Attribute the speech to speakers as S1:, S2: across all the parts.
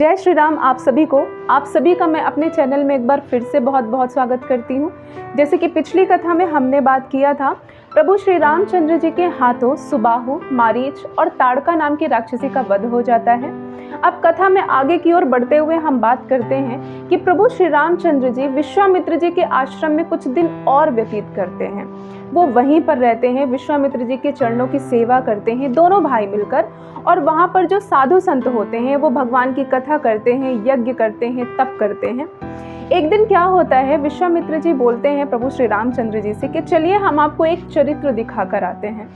S1: जय श्री राम आप सभी का मैं अपने चैनल में एक बार फिर से बहुत बहुत स्वागत करती हूँ। जैसे कि पिछली कथा में हमने बात किया था, प्रभु श्री रामचंद्र जी के हाथों सुबाहु, मारीच और ताड़का नाम की राक्षसी का वध हो जाता है। अब कथा में आगे की ओर बढ़ते हुए हम बात करते हैं कि प्रभु श्री रामचंद्र जी विश्वामित्र जी के आश्रम में कुछ दिन और व्यतीत करते हैं। वो वहीं पर रहते हैं, विश्वामित्र जी के चरणों की सेवा करते हैं दोनों भाई मिलकर, और वहाँ पर जो साधु संत होते हैं वो भगवान की कथा करते हैं, यज्ञ करते हैं, तप करते हैं। एक दिन क्या होता है, विश्वामित्र जी बोलते हैं प्रभु श्री रामचंद्र जी से कि चलिए हम आपको एक चरित्र दिखा कर आते हैं।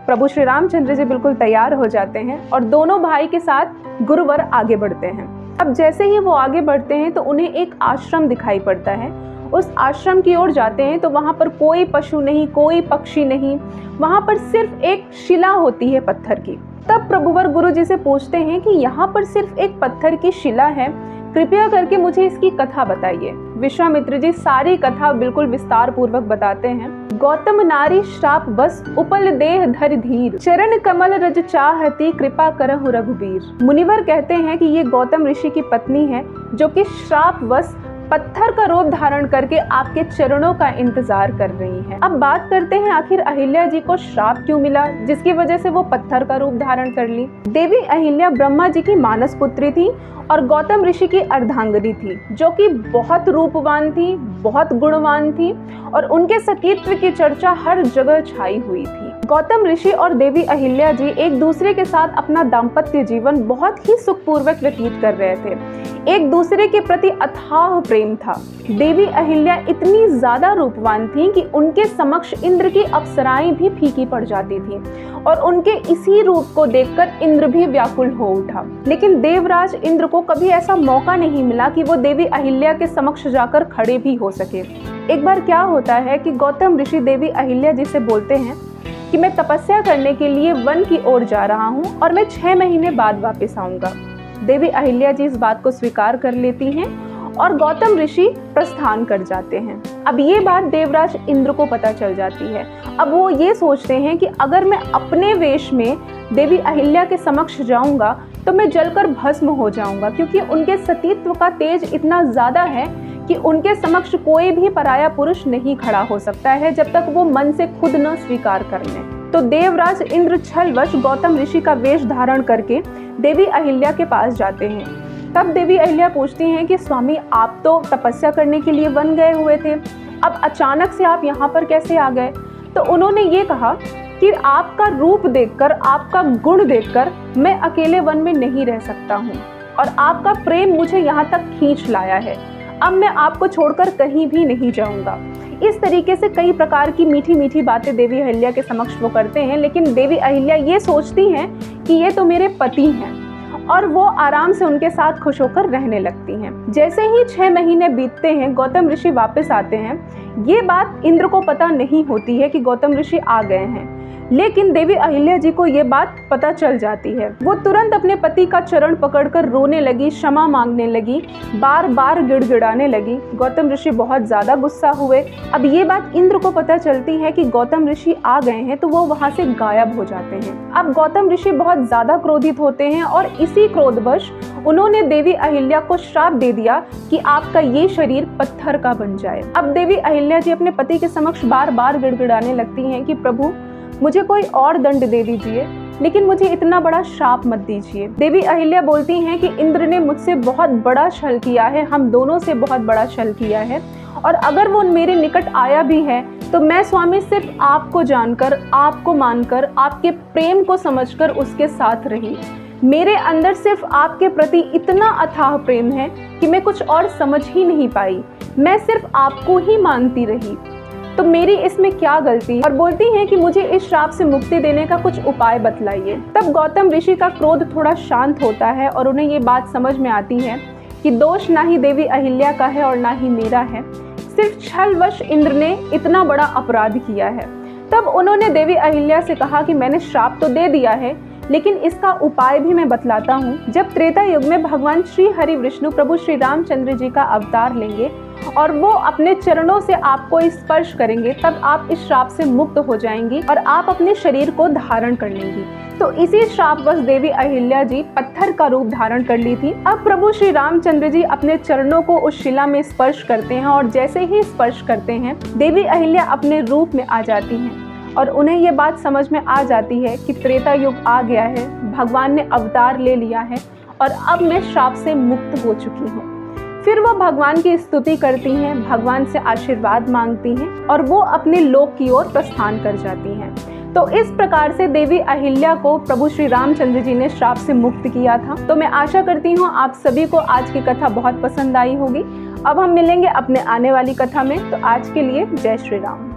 S1: प्रभु श्री रामचंद्र जी बिल्कुल तैयार हो जाते हैं और दोनों भाई के साथ गुरुवर आगे बढ़ते हैं। अब जैसे ही वो आगे बढ़ते हैं तो उन्हें एक आश्रम दिखाई पड़ता है। उस आश्रम की ओर जाते हैं तो वहाँ पर कोई पशु नहीं, कोई पक्षी नहीं, वहाँ पर सिर्फ एक शिला होती है पत्थर की। तब प्रभुवर गुरु जी से पूछते हैं कि यहाँ पर सिर्फ एक पत्थर की शिला है, कृपया करके मुझे इसकी कथा बताइए। विश्वामित्र जी सारी कथा बिल्कुल विस्तार पूर्वक बताते हैं। गौतम नारी श्राप बस उपल देह धर धीर, चरण कमल रज चाहती कृपा करहु रघुबीर। मुनिवर कहते हैं कि ये गौतम ऋषि की पत्नी है जो कि श्राप बस पत्थर का रूप धारण करके आपके चरणों का इंतजार कर रही है। अब बात करते हैं आखिर अहिल्या जी को श्राप क्यों मिला जिसकी वजह से वो पत्थर का रूप धारण कर ली। देवी अहिल्या ब्रह्मा जी की मानस पुत्री थी और गौतम ऋषि की अर्धांगिनी थी, जो कि बहुत रूपवान थी, बहुत गुणवान थी और उनके सतीत्व की चर्चा हर जगह छाई हुई थी। गौतम ऋषि और देवी अहिल्या जी एक दूसरे के साथ अपना दाम्पत्य जीवन बहुत ही सुखपूर्वक व्यतीत कर रहे थे। एक दूसरे के प्रति अथाह प्रेम था। देवी अहिल्या इतनी ज्यादा रूपवान थी कि उनके समक्ष इंद्र की अप्सराएं भी फीकी पड़ जाती थी और उनके इसी रूप को देखकर इंद्र भी व्याकुल हो उठा। लेकिन देवराज इंद्र को कभी ऐसा मौका नहीं मिला कि वो देवी अहिल्या के समक्ष जाकर खड़े भी हो सके। एक बार क्या होता है कि गौतम ऋषि देवी अहिल्या जी से बोलते हैं कि मैं तपस्या करने के लिए वन की ओर जा रहा हूँ और मैं 6 महीने बाद वापस आऊंगा। देवी अहिल्या जी इस बात को स्वीकार कर लेती हैं और गौतम ऋषि प्रस्थान कर जाते हैं। अब ये बात देवराज इंद्र को पता चल जाती है। अब वो ये सोचते हैं कि अगर मैं अपने वेश में देवी अहिल्या के समक्ष जाऊंगा तो मैं जलकर भस्म हो जाऊंगा, क्योंकि उनके सतीत्व का तेज इतना ज्यादा है कि उनके समक्ष कोई भी पराया पुरुष नहीं खड़ा हो सकता है जब तक वो मन से खुद न स्वीकार कर लें। तो देवराज इंद्र छलवश गौतम ऋषि का वेश धारण करके देवी अहिल्या के पास जाते हैं। तब देवी अहिल्या पूछती हैं कि स्वामी, आप तो तपस्या करने के लिए वन गए हुए थे, अब अचानक से आप यहाँ पर कैसे आ गए? तो उन्होंने ये कहा कि आपका रूप देखकर, आपका गुण देखकर मैं अकेले वन में नहीं रह सकता हूँ और आपका प्रेम मुझे यहाँ तक खींच लाया है। अब मैं आपको छोड़कर कहीं भी नहीं जाऊंगा। इस तरीके से कई प्रकार की मीठी मीठी बातें देवी अहिल्या के समक्ष वो करते हैं, लेकिन देवी अहिल्या ये सोचती हैं कि ये तो मेरे पति हैं और वो आराम से उनके साथ खुश होकर रहने लगती हैं। जैसे ही 6 महीने बीतते हैं, गौतम ऋषि वापस आते हैं। ये बात इंद्र को पता नहीं होती है कि गौतम ऋषि आ गए हैं, लेकिन देवी अहिल्या जी को ये बात पता चल जाती है। वो तुरंत अपने पति का चरण पकड़कर रोने लगी, क्षमा मांगने लगी, बार बार गिड़गिड़ाने लगी। गौतम ऋषि बहुत ज्यादा गुस्सा हुए। अब ये बात इंद्र को पता चलती है कि गौतम ऋषि आ गए हैं, तो वो वहां से गायब हो जाते हैं। अब गौतम ऋषि बहुत ज्यादा क्रोधित होते हैं और इसी क्रोधवश उन्होंने देवी अहिल्या को श्राप दे दिया कि आपका ये शरीर पत्थर का बन जाए। अब देवी अहिल्या जी अपने पति के समक्ष बार बार गिड़गिड़ाने लगती हैं कि प्रभु, मुझे कोई और दंड दे दीजिए, लेकिन मुझे इतना बड़ा श्राप मत दीजिए। देवी अहिल्या बोलती हैं कि इंद्र ने मुझसे बहुत बड़ा छल किया है, हम दोनों से बहुत बड़ा छल किया है, और अगर वो मेरे निकट आया भी है तो मैं स्वामी सिर्फ आपको जानकर, आपको मानकर, आपके प्रेम को समझकर उसके साथ रही। मेरे अंदर सिर्फ आपके प्रति इतना अथाह प्रेम है कि मैं कुछ और समझ ही नहीं पाई, मैं सिर्फ आपको ही मानती रही, तो मेरी इसमें क्या गलती? और बोलती हैं कि मुझे इस श्राप से मुक्ति देने का कुछ उपाय बतलाइए। तब गौतम ऋषि का क्रोध थोड़ा शांत होता है और उन्हें ये बात समझ में आती है कि दोष ना ही देवी अहिल्या का है और ना ही मेरा है, सिर्फ छलवश इंद्र ने इतना बड़ा अपराध किया है। तब उन्होंने देवी अहिल्या से कहा कि मैंने श्राप तो दे दिया है, लेकिन इसका उपाय भी मैं बतलाता हूँ। जब त्रेता युग में भगवान श्री हरि विष्णु प्रभु श्री रामचंद्र जी का अवतार लेंगे और वो अपने चरणों से आपको स्पर्श करेंगे, तब आप इस श्राप से मुक्त हो जाएंगी और आप अपने शरीर को धारण कर लेंगी। तो इसी श्रापवश देवी अहिल्या जी पत्थर का रूप धारण कर ली थी। अब प्रभु श्री रामचंद्र जी अपने चरणों को उस शिला में स्पर्श करते हैं और जैसे ही स्पर्श करते हैं देवी अहिल्या अपने रूप में आ जाती हैं और उन्हें ये बात समझ में आ जाती है कि त्रेता युग आ गया है, भगवान ने अवतार ले लिया है और अब मैं श्राप से मुक्त हो चुकी हूँ। फिर वो भगवान की स्तुति करती हैं, भगवान से आशीर्वाद मांगती हैं और वो अपने लोक की ओर प्रस्थान कर जाती हैं। तो इस प्रकार से देवी अहिल्या को प्रभु श्री रामचंद्र जी ने श्राप से मुक्त किया था। तो मैं आशा करती हूँ आप सभी को आज की कथा बहुत पसंद आई होगी। अब हम मिलेंगे अपने आने वाली कथा में। तो आज के लिए जय श्री राम।